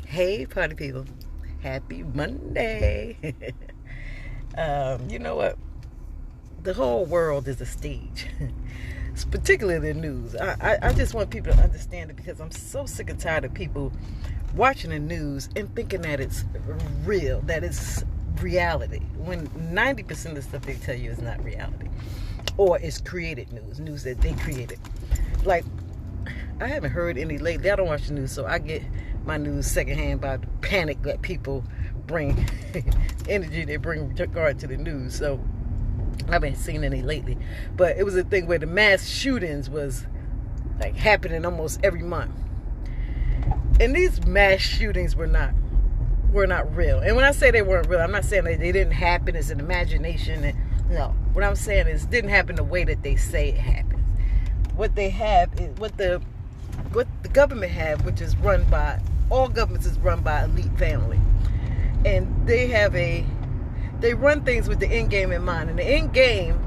Hey, party people. Happy Monday. You know what? The whole world is a stage, it's particularly the news. I just want people to understand it because I'm so sick and tired of people watching the news and thinking that it's real, that it's reality, when 90% of the stuff they tell you is not reality. Or it's created news that they created. Like, I haven't heard any lately. I don't watch the news, so I get my news secondhand by the panic that people bring, energy they bring with regard to the news. So I haven't seen any lately. But it was a thing where the mass shootings was like happening almost every month. And these mass shootings were not real. And when I say they weren't real, I'm not saying that they didn't happen. It's an imagination. No. What I'm saying is it didn't happen the way that they say it happened. What they have is what the government have, which is run by, all governments is run by elite family. And they run things with the end game in mind. And the end game,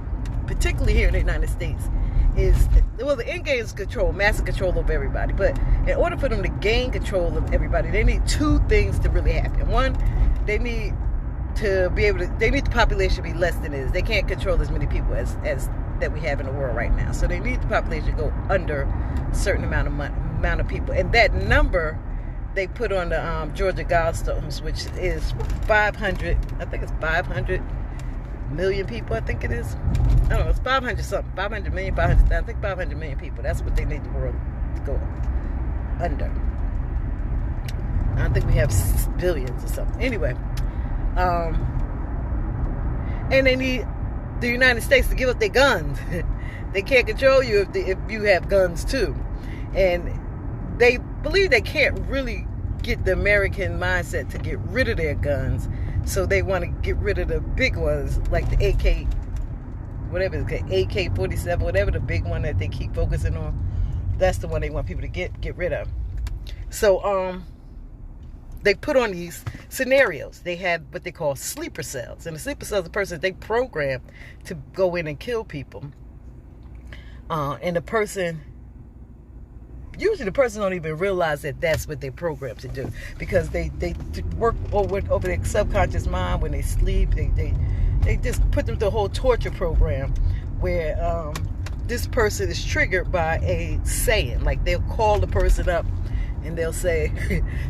particularly here in the United States, is, well, the end game is control, massive control of everybody. But in order for them to gain control of everybody, they need two things to really happen. One, they need the population to be less than it is. They can't control as many people as that we have in the world right now. So they need the population to go under a certain amount of people. And that number they put on the Georgia Guidestones, which is 500, I think it's 500 million people, I think it is. I don't know, it's 500 something, 500 million, 500, I think 500 million people. That's what they need the world to go under. I think we have billions or something. Anyway, and they need the United States to give up their guns. They can't control you if you have guns too. And they believe they can't really get the American mindset to get rid of their guns. So they want to get rid of the big ones, like the AK, whatever it's called, AK-47, whatever the big one that they keep focusing on. That's the one they want people to get rid of. So they put on these scenarios. They have what they call sleeper cells. And the sleeper cells are the person they program to go in and kill people. And usually the person don't even realize that that's what they're programmed to do. Because they work over their subconscious mind when they sleep. They just put them through a whole torture program where this person is triggered by a saying. Like, they'll call the person up and they'll say,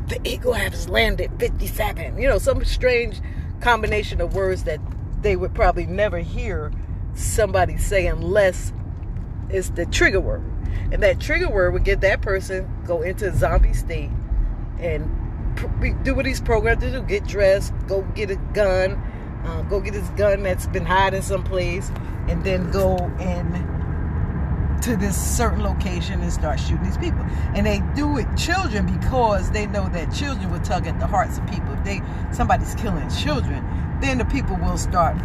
the eagle has landed 57. You know, some strange combination of words that they would probably never hear somebody say unless it's the trigger word. And that trigger word would get that person go into a zombie state and do what he's programmed to do. Get dressed, go get a gun, go get his gun that's been hiding someplace, and then go in to this certain location and start shooting these people. And they do it children because they know that children will tug at the hearts of people. If somebody's killing children, then the people will start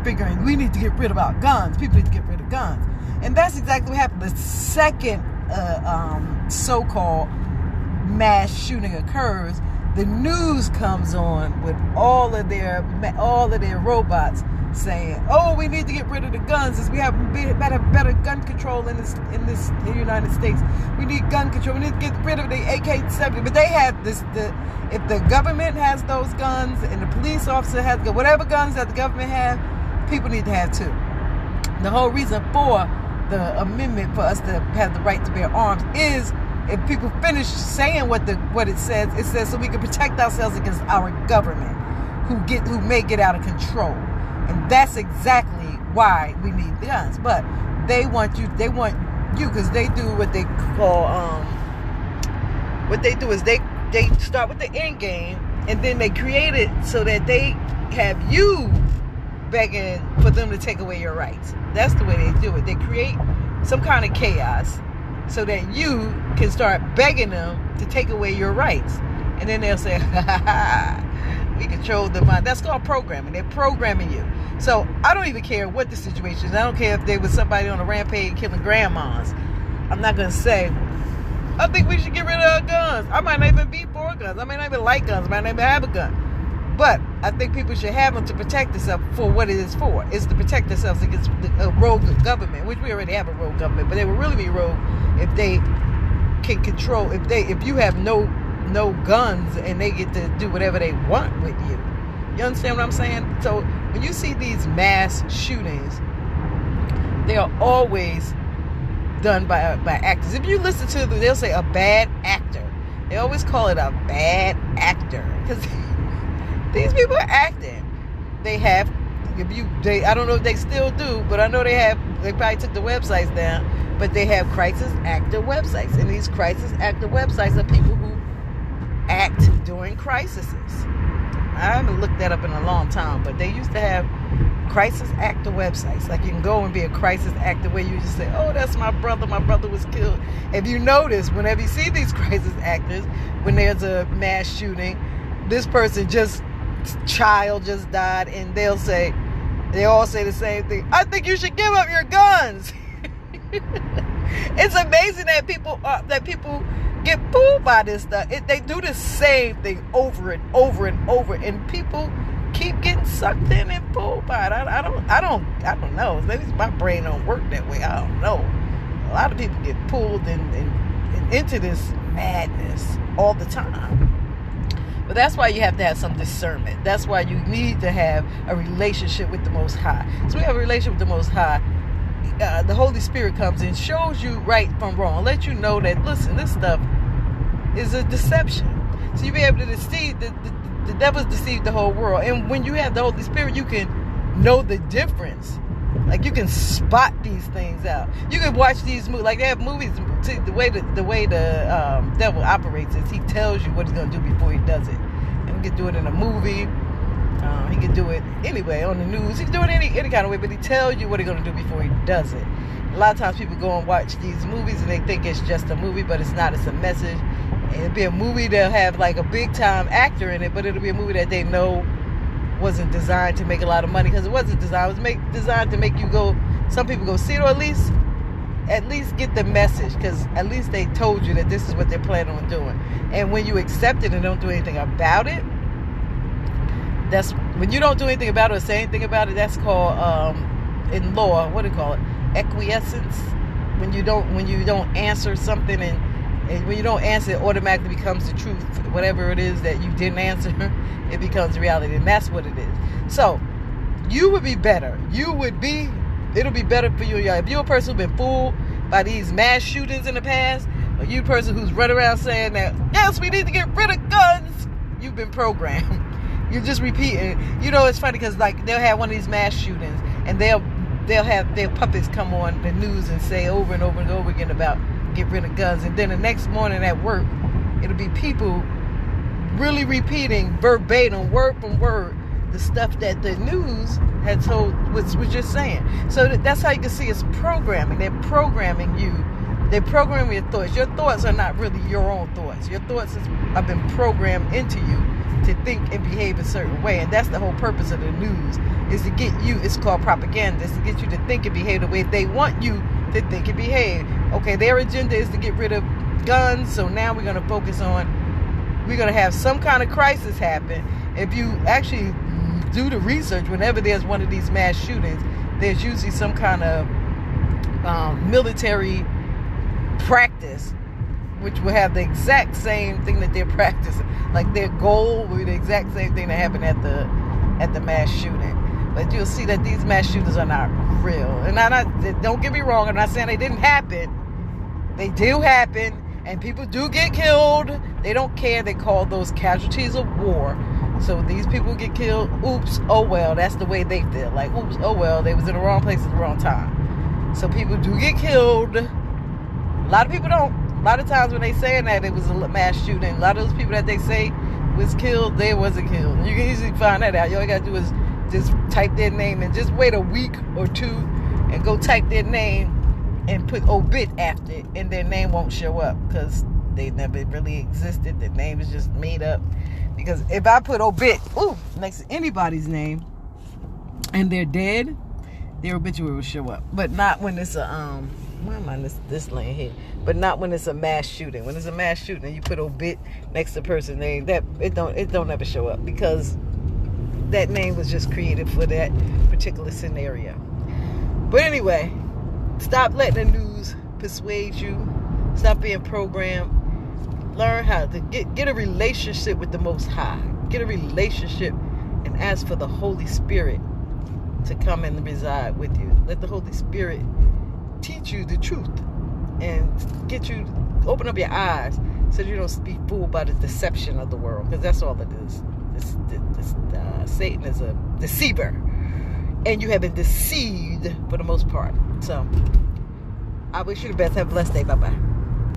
figuring, we need to get rid of our guns. People need to get rid of guns. And that's exactly what happened. The second so-called mass shooting occurs, the news comes on with all of their robots saying, "Oh, we need to get rid of the guns. As we have better gun control in the United States. We need gun control. We need to get rid of the AK-70." But they have if the government has those guns and the police officer has whatever guns that the government have, people need to have too. The whole reason for the amendment for us to have the right to bear arms is, if people finish saying what it says so we can protect ourselves against our government who may get out of control. And that's exactly why we need the guns. But they want you because they do what they call what they do is they start with the end game, and then they create it so that they have you begging for them to take away your rights. That's the way they do it. They create some kind of chaos so that you can start begging them to take away your rights. And then they'll say, we control the mind. That's called programming. They're programming you. So I don't even care what the situation is. I don't care if there was somebody on a rampage killing grandmas. I'm not going to say, I think we should get rid of our guns. I might not even be for guns. I might not even like guns. I might not even have a gun. But I think people should have them to protect themselves for what it is for. It's to protect themselves against a rogue government, which we already have a rogue government. But they would really be rogue if they can control, if you have no no guns and they get to do whatever they want with you. You understand what I'm saying? So when you see these mass shootings, they are always done by actors. If you listen to them, they'll say a bad actor. They always call it a bad actor because these people are acting. They have, I don't know if they still do, but I know they probably took the websites down, but they have crisis actor websites. And these crisis actor websites are people who act during crises. I haven't looked that up in a long time, but they used to have crisis actor websites. Like you can go and be a crisis actor where you just say, oh, that's my brother was killed. If you notice, whenever you see these crisis actors, when there's a mass shooting, this person child just died, and they all say the same thing. I think you should give up your guns. It's amazing that people get fooled by this stuff. They do the same thing over and over and over, and people keep getting sucked in and fooled by it. I don't know. Maybe my brain don't work that way. I don't know. A lot of people get pulled into this madness all the time. But that's why you have to have some discernment. That's why you need to have a relationship with the Most High. So we have a relationship with the Most High. The Holy Spirit comes in, shows you right from wrong, let you know that, listen, this stuff is a deception. So you'll be able to deceive, the devil's deceived the whole world. And when you have the Holy Spirit, you can know the difference. Like you can spot these things out. You can watch these movies, like they have movies. See, the way the devil operates is he tells you what he's going to do before he does it. And he can do it in a movie. He can do it anyway on the news. He can do it any kind of way, but he tells you what he's going to do before he does it. A lot of times people go and watch these movies and they think it's just a movie, but it's not. It's a message. And it'll be a movie that'll have like a big time actor in it, but it'll be a movie that they know wasn't designed to make a lot of money, because it wasn't designed. It was designed to make you go. Some people go see it, or at least get the message, because at least they told you that this is what they're planning on doing. And when you accept it and don't do anything about it, that's when you don't do anything about it or say anything about it. That's called in law, what do you call it? Acquiescence. When you don't answer something, and when you don't answer, it automatically becomes the truth. Whatever it is that you didn't answer, it becomes reality, and that's what it is. So you would be better. It'll be better for you. If you're a person who's been fooled by these mass shootings in the past, or you a person who's running around saying that, yes, we need to get rid of guns, you've been programmed. You're just repeating. You know, it's funny because like they'll have one of these mass shootings, and they'll have their puppets come on the news and say over and over and over again about get rid of guns, and then the next morning at work, it'll be people really repeating verbatim, word from word, the stuff that the news had told was just saying. So that's how you can see it's programming. They're programming you. They're programming your thoughts. Your thoughts are not really your own thoughts. Your thoughts have been programmed into you to think and behave a certain way, and that's the whole purpose of the news, is to get you, it's called propaganda, is to get you to think and behave the way they want you to think and behave. Okay, their agenda is to get rid of guns, so now we're going to focus on, we're going to have some kind of crisis happen. If you actually do the research, whenever there's one of these mass shootings, there's usually some kind of military practice, which will have the exact same thing that they're practicing. Like their goal will be the exact same thing that happened at the mass shooting. But you'll see that these mass shootings are not real. And don't get me wrong, I'm not saying they didn't happen. They do happen, and people do get killed. They don't care. They call those casualties of war. So these people get killed. Oops, oh well, that's the way they feel. Like, oops, oh well, they was in the wrong place at the wrong time. So people do get killed. A lot of people don't. A lot of times when they say that it was a mass shooting, a lot of those people that they say was killed, they wasn't killed. You can easily find that out. All you gotta do is just type their name and just wait a week or two and go type their name and put obit after it, and their name won't show up because they never really existed. Their name is just made up. Because if I put obit next to anybody's name and they're dead, their obituary will show up. But not when it's a why am I this lane here? But not when it's a mass shooting. When it's a mass shooting and you put obit next to the person's name, that it don't ever show up, because that name was just created for that particular scenario. But anyway, stop letting the news persuade you. Stop being programmed. Learn how to get a relationship with the Most High. Get a relationship and ask for the Holy Spirit to come and reside with you. Let the Holy Spirit teach you the truth and open up your eyes so you don't be fooled by the deception of the world, because that's all it is. Satan is a deceiver, and you have been deceived for the most part. So I wish you the best. Have a blessed day. Bye-bye.